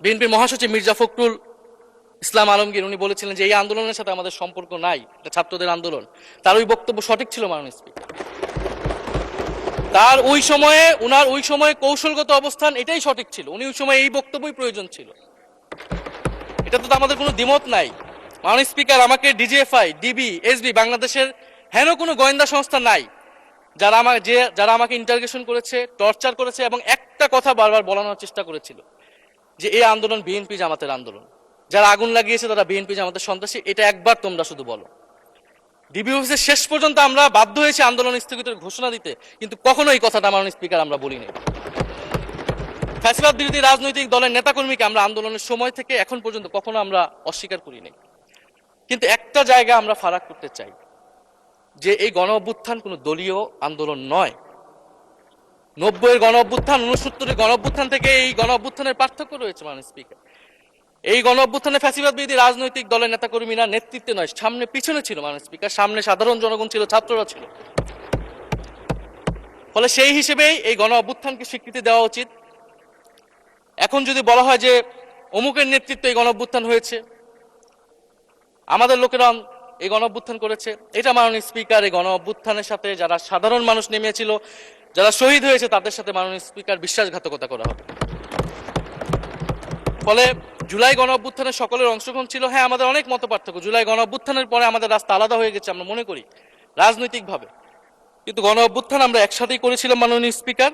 বিএনপির মহাসচিব মির্জা ফখরুল ইসলাম আলমগীর উনি বলেছিলেন যে এই আন্দোলনের সাথে আমাদের সম্পর্ক নাই, এটা ছাত্রদের আন্দোলন। তার ওই বক্তব্য সঠিক ছিল মাননীয় স্পিকার। তার ওই সময়ে কৌশলগত অবস্থান এটাই সঠিক ছিল, উনি ওই সময় এই বক্তব্যই প্রয়োজন ছিল। এটা তো আমাদের কোনো দ্বিমত নাই। মাননীয় স্পিকার, আমাকে ডিজিএফআই, ডিবি, এসবি, বাংলাদেশের হেন কোনো গোয়েন্দা সংস্থা নাই যারা আমাকে ইন্টারগেশন করেছে, টর্চার করেছে এবং একটা কথা বারবার বলানোর চেষ্টা করেছিল যে এই আন্দোলন বিএনপি জামাতের আন্দোলন, যারা আগুন লাগিয়েছে তারা বিএনপি জামাতের সন্ত্রাসী। এটা একবার তোমরা শুধু বলো। ডিবি অফিসে শেষ পর্যন্ত আমরা বাধ্য হয়েছি আন্দোলন স্থগিতের ঘোষণা দিতে, কিন্তু কখনো এই কথাটা মাননীয় স্পিকার আমরা বলিনি। ফ্যাসিবাদ বিরোধী রাজনৈতিক দলের নেতাকর্মীকে আমরা আন্দোলনের সময় থেকে এখন পর্যন্ত কখনো আমরা অস্বীকার করিনি। কিন্তু একটা জায়গা আমরা ফারাক করতে চাই, যে এই গণ অভ্যুত্থান কোনো দলীয় আন্দোলন নয়। 90-এর গণ অভ্যুত্থান, 69-এর গণ অভ্যুত্থান থেকে এই গণ অভ্যুত্থানের পার্থক্য রয়েছে মাননীয় স্পিকার। এই গণ অভ্যুত্থানে ফ্যাসিবাদ বিরোধী রাজনৈতিক দলের নেতাকর্মীরা নেতৃত্বে নয়, সামনে পিছনে ছিল মাননীয় স্পিকার। সামনে সাধারণ জনগণ ছিল, ছাত্ররা ছিল। ফলে সেই হিসেবেই এই গণ অভ্যুত্থানকে স্বীকৃতি দেওয়া উচিত। এখন যদি বলা হয় যে অমুকের নেতৃত্বে এই গণ অভ্যুত্থান হয়েছে, আমাদের লোকেরা এই গণ অভ্যুত্থান করেছে, এটা মাননীয় স্পিকার এই গণ অভ্যুত্থানের সাথে যারা সাধারণ মানুষ নেমেছিল, যারা শহীদ হয়েছে, তাদের সাথে মাননীয় স্পিকার বিশ্বাসঘাতকতা করা হবে। ফলে জুলাই গণ অভ্যুত্থানে সকলের অংশগ্রহণ ছিল। হ্যাঁ, আমাদের অনেক মত পার্থক্য। জুলাই গণ অভ্যুত্থানের পরে আমাদের রাস্তা আলাদা হয়ে গেছে আমরা মনে করি রাজনৈতিকভাবে, কিন্তু গণ অভ্যুত্থান আমরা একসাথেই করেছিলাম মাননীয় স্পিকার।